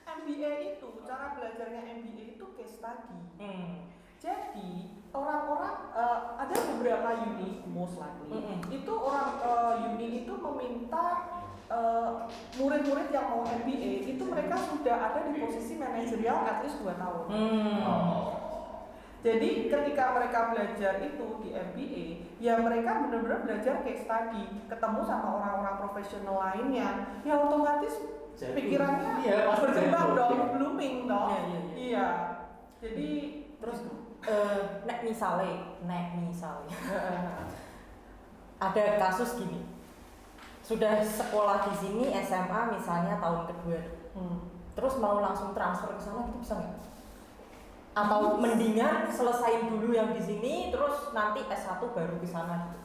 MBA itu cara belajarnya MBA itu case study. Jadi orang-orang ada beberapa uni most likely itu orang uni itu meminta murid-murid yang mau MBA itu mereka sudah ada di posisi manajerial at least 2 tahun. Jadi ketika mereka belajar itu di MBA, ya mereka benar-benar belajar case study, ketemu sama orang-orang profesional lainnya, ya otomatis pikirannya berkembang dong, blooming dong. Iya. Jadi Terus nek misalnya ada kasus gini, sudah sekolah di sini SMA misalnya tahun kedua, terus mau langsung transfer ke sana gitu bisa nggak? Atau mendingan selesaiin dulu yang di sini terus nanti S1 baru ke sana gitu.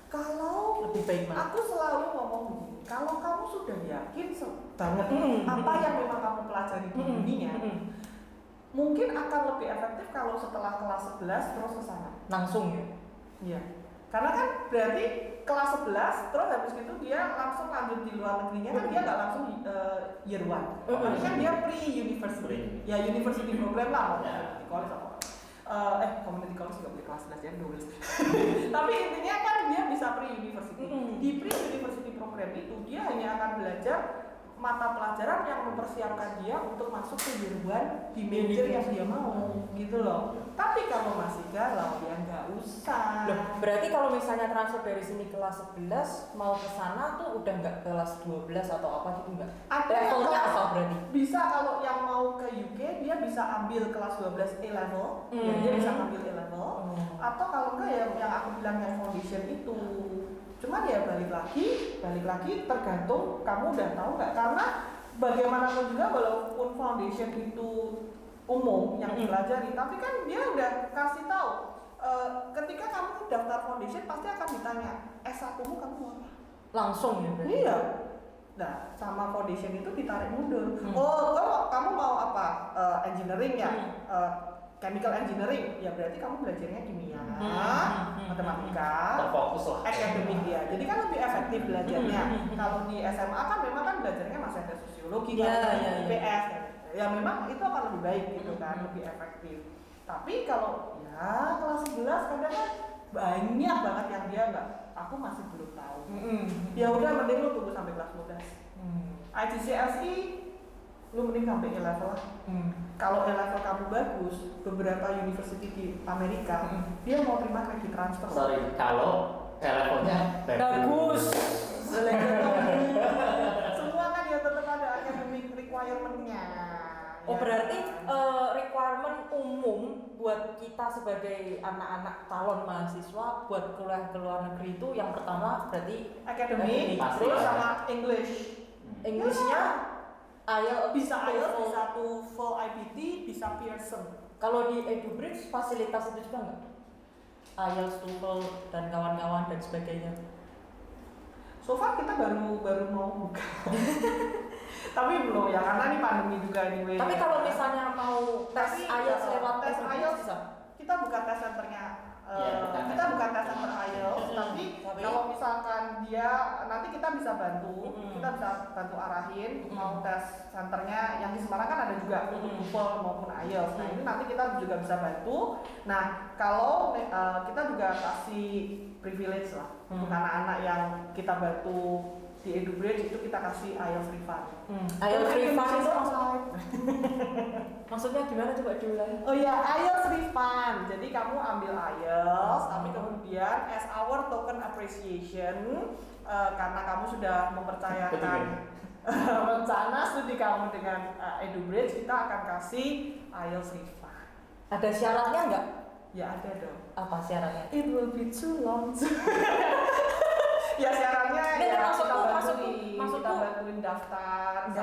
Kalau Lebih baik mana? aku selalu ngomong begini, kalau kamu sudah yakin banget apa yang memang kamu pelajari di dunia, mungkin akan lebih efektif kalau setelah kelas 11 terus ke sana. Langsung ya? Iya. Karena kan berarti kelas 11 terus habis itu dia langsung lanjut di luar negerinya kan dia nggak langsung year 1. Ini kan dia pre-university. Ya university program lah mau di college apa. Community college juga boleh kelas 11 ya, 12. Tapi intinya kan dia bisa pre-university. Di pre-university program itu dia hanya akan belajar mata pelajaran yang mempersiapkan dia untuk masuk ke juruan di major yang dia mau gitu loh. Tapi kalau masih galau ya nggak usah. Loh, berarti kalau misalnya transfer dari sini kelas 11 mau ke sana tuh udah nggak kelas 12 atau apa gitu nggak? Ada Levelnya apa berarti? Bisa kalau yang mau ke UK dia bisa ambil kelas 12 A level, ya dia bisa ambil A level. Atau kalau enggak ya yang aku bilang yang foundation itu. Cuman ya balik lagi tergantung kamu udah tahu nggak, karena bagaimanapun juga walaupun foundation itu umum yang dipelajari, tapi kan dia udah kasih tahu ketika kamu daftar foundation pasti akan ditanya S1-mu kamu mau apa? Langsung ya berarti? Iya. Nah sama foundation itu ditarik mundur. Oh kamu mau apa? Engineering ya? Chemical engineering, ya berarti kamu belajarnya kimia, matematika, terfokus lah, akademik ya. Jadi kan lebih efektif belajarnya. Kalau di SMA kan memang kan belajarnya masih ada sosiologi, IPS, ya memang itu akan lebih baik gitu kan, lebih efektif. Tapi kalau ya kelas 11 kadang kan banyak banget yang dia nggak, aku masih belum tahu. Ya udah mending lu tunggu sampai kelas 12. IGCSE lu mending sampai A level lah. Kalau A level kamu bagus, beberapa university di Amerika dia mau terima kredit transfer. Sorry, kalau A levelnya bagus. Semua kan ya tetap ada academic requirement-nya. Oh berarti requirement umum buat kita sebagai anak-anak calon mahasiswa buat kuliah ke luar negeri itu yang pertama berarti akademik, terus sama English. Englishnya IELTS bisa IELTS, bisa TOEFL IBT, bisa Pearson. Kalau di EduBridge fasilitas itu juga nggak? IELTS, TOEFL dan kawan-kawan dan sebagainya. So far kita baru mau buka. Tapi belum ya karena ini pandemi juga anyway. Tapi kalau misalnya mau tes IELTS lewat tes IELTS bisa. Kita buka tes centernya. Kita bukan tes center IELTS, tapi kalau misalkan dia nanti kita bisa bantu, arahin mau tes centernya yang di Semarang kan ada juga untuk TOEFL maupun IELTS. Nah ini nanti kita juga bisa bantu. Nah kalau kita juga kasih privilege lah untuk anak-anak yang kita bantu di EduBridge itu kita kasih IELTS refund. IELTS refund itu maksudnya gimana coba diulangi? Oh ya, IELTS refund. Jadi kamu ambil IELTS, tapi kemudian as our token appreciation karena kamu sudah mempercayakan rencana studi kamu dengan EduBridge, kita akan kasih IELTS refund. Ada syaratnya nggak? Ya ada dong. Apa syaratnya? It will be too long. Ya syaratnya ya kita bantuin daftar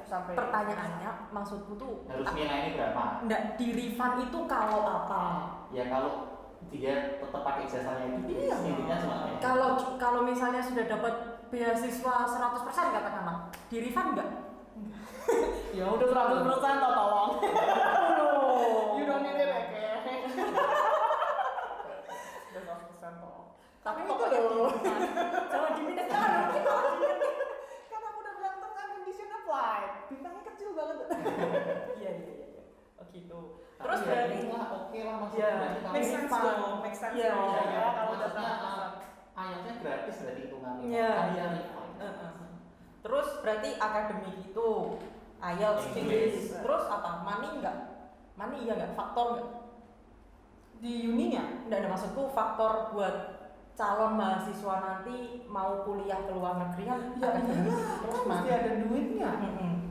sampai pertanyaannya maksudku tuh harus nilainya berapa? Enggak, di refund itu kalau apa? Ya kalau dia tetap pakai ijazahnya itu intinya cuma kalau misalnya sudah dapat beasiswa 100% katakanlah, di refund enggak? Ya udah 100% tolong. You don't need it okay. Udah 100% tolong. Tapi pokoknya jangan diminta kan aku udah bilang terms and condition apply, bintangnya kecil banget. Iya. Oh gitu. Terus berarti oke lah maksudnya make sense dong. Ya kalau udah ayatnya gratis berarti hitungannya. Iya. Refund. Terus berarti akademik itu IELTS, English. Terus apa? Money enggak? Money iya enggak? Faktor enggak? Di uninya? Enggak ada, maksudku faktor buat calon mahasiswa nanti mau kuliah ke luar negeri kan akademik terus mesti ada duitnya.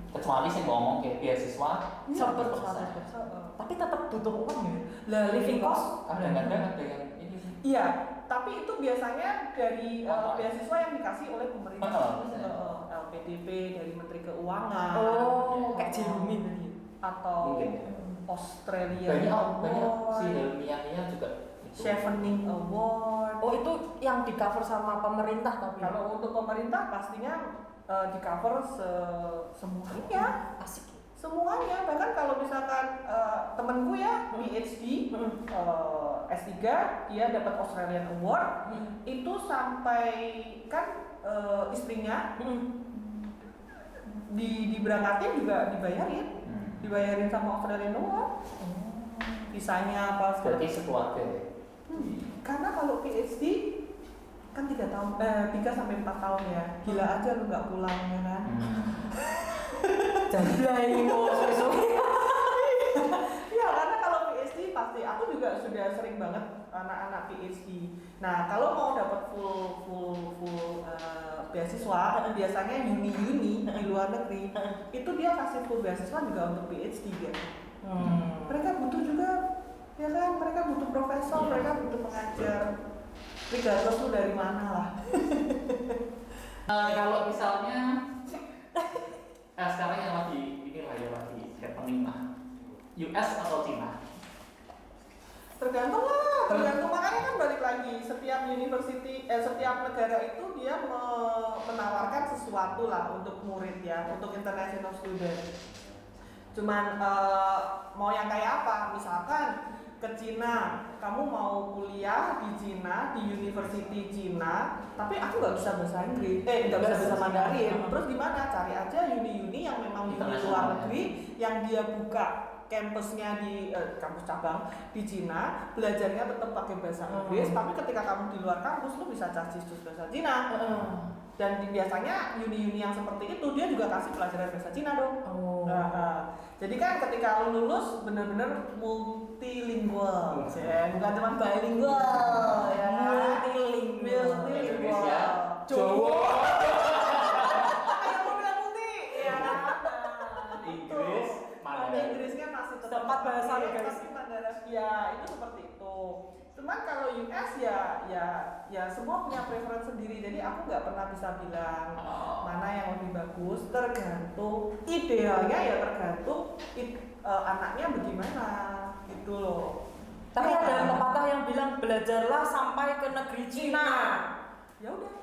Kecuali sih ngomong kayak beasiswa 100%. Tapi tetap butuh uang ya. Lah living cost kadang-kadang ada yang ini sih. Iya, tapi itu biasanya dari beasiswa yang dikasih oleh pemerintah. LPDP dari Menteri Keuangan. Oh, kayak Jeremy tadi. Atau mungkin Australia. Banyak si Helmiania juga. Chevening Award. Oh itu yang di cover sama pemerintah tapi. Kalau untuk pemerintah pastinya di cover semuanya. Asik. Semuanya, bahkan kalau misalkan temenku ya PhD S3 dia dapat Australian Award itu sampai kan istrinya diberangkatin juga dibayarin sama Australian Award. Visanya apa? Berarti sekeluarga ya? Karena kalau PhD kan 3 sampai 4 tahun ya. Gila aja lu nggak pulang ya kan. Jablay Ya karena kalau PhD pasti aku juga sudah sering banget anak-anak PhD. Nah kalau mau dapat full beasiswa biasanya uni di luar negeri itu dia kasih full beasiswa juga untuk PhD gitu. Mereka butuh juga, ya kan? Mereka butuh profesor, mereka butuh pengajar. Regardless lu dari mana lah. Kalau misalnya sekarang yang lagi happening lah, US atau Cina? Tergantung makanya kan balik lagi setiap setiap negara itu dia menawarkan sesuatu lah untuk murid ya, untuk international student. Cuman mau yang kayak apa? Misalkan ke Cina, kamu mau kuliah di Cina, di University Cina, tapi aku nggak bisa bahasa Inggris, nggak bisa bahasa Mandarin. Terus gimana? Cari aja uni-uni yang memang di luar negeri, yang dia buka kampusnya di kampus cabang di Cina, belajarnya tetap pakai bahasa Inggris, tapi ketika kamu di luar kampus, lu bisa cacis bahasa Cina. Dan biasanya uni-uni yang seperti itu dia juga kasih pelajaran bahasa Cina dong. Jadi kan ketika lu lulus benar-benar multilingual, bukan cuma bilingual, ya multilingual. Indonesia, Jawa. Kayak mau bilang multi, ya. Inggris, Mandarin. Inggris kan masih tetap 4 bahasa ya guys. tapi Mandarin ya itu seperti itu. Cuman kalau US ya semua punya preference sendiri. Jadi aku nggak pernah bisa bilang mana yang lebih bagus. Tergantung. Idealnya ya tergantung anaknya bagaimana gitu loh. Tapi ada pepatah yang bilang belajarlah sampai ke negeri Cina. Ya udah.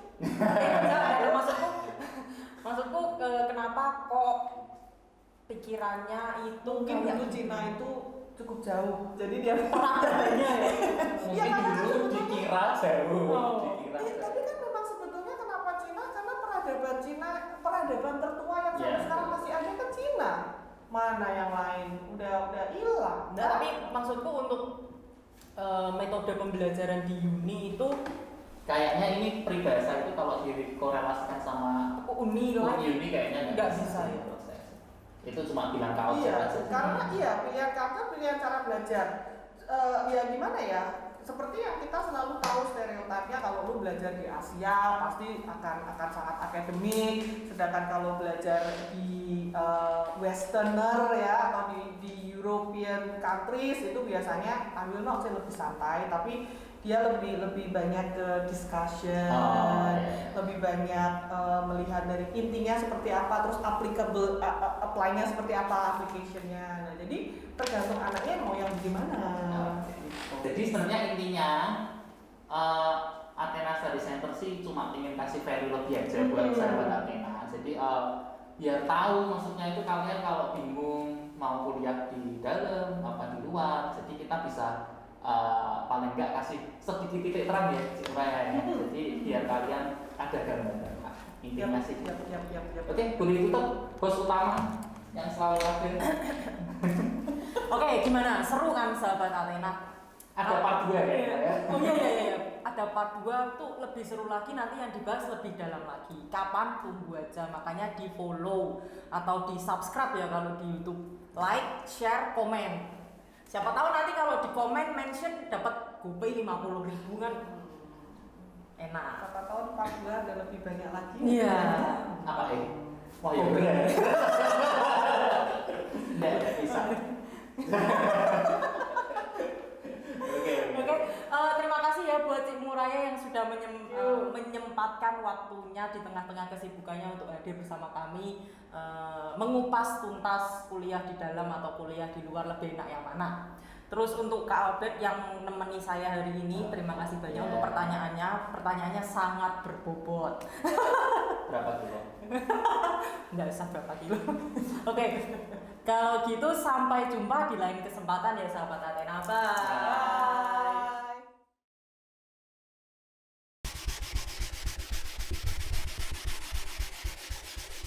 Maksudku kenapa kok pikirannya itu Mungkin kayak dulu Cina itu cukup jauh. Jadi dia peradabannya ya. Mungkin dulu dikira jauh. Tapi kan memang sebetulnya kenapa Cina peradaban Cina, peradaban tertua yang sampai sekarang masih ada kan Cina. Mana yang lain udah hilang. Nah, tapi maksudku untuk metode pembelajaran di uni itu kayaknya ini peribahasa itu kalau dikorelasikan sama uni kayaknya nggak bisa ya. Itu cuma bilang kau iya, aja. karena pilihan kata, pilihan cara belajar. Ya gimana ya? Seperti yang kita selalu tahu stereotipnya, kalau lu belajar di Asia pasti akan sangat akademik, sedangkan kalau belajar di Westerner ya atau di European countries itu biasanya ambil not lebih santai, tapi dia lebih banyak ke discussion, lebih banyak melihat dari intinya seperti apa, terus applicable apply-nya seperti apa, application-nya. Nah, jadi tergantung anaknya mau yang gimana. Jadi sebenarnya intinya Athena Study Center sih cuma ingin kasih value lebih aja buat sahabat Athena. Jadi biar tahu, maksudnya itu kalian kalau bingung mau kuliah di dalam apa di luar, jadi kita bisa paling enggak kasih sedikit titik terang ya supaya ya. Jadi biar kalian ada gambaran. Intinya sih. Oke, boleh tutup bos utama yang selalu hadir. Oke, gimana? Seru kan sahabat Athena? Ada part 2 ya? Oh iya. Ada part 2 tuh lebih seru lagi, nanti yang dibahas lebih dalam lagi. Kapan? Tunggu aja. Makanya di follow atau di subscribe ya kalau di YouTube. Like, share, komen. Siapa tahu nanti kalau di komen mention dapat GoPay 50.000 kan. Enak. Siapa tahu di part 2 ada lebih banyak lagi. Iya. Apa wah ya bener. Nggak bisa. Oke, terima kasih ya buat Cik Muraya yang sudah menyempatkan waktunya di tengah-tengah kesibukannya untuk hadir bersama kami, mengupas tuntas kuliah di dalam atau kuliah di luar, lebih enak yang mana. Terus untuk Kak Albert yang nemeni saya hari ini, terima kasih banyak untuk pertanyaannya. Pertanyaannya sangat berbobot. Berapa kilo? Nggak usah berapa kilo. Oke, kalau gitu sampai jumpa di lain kesempatan ya sahabat Athena. Bye.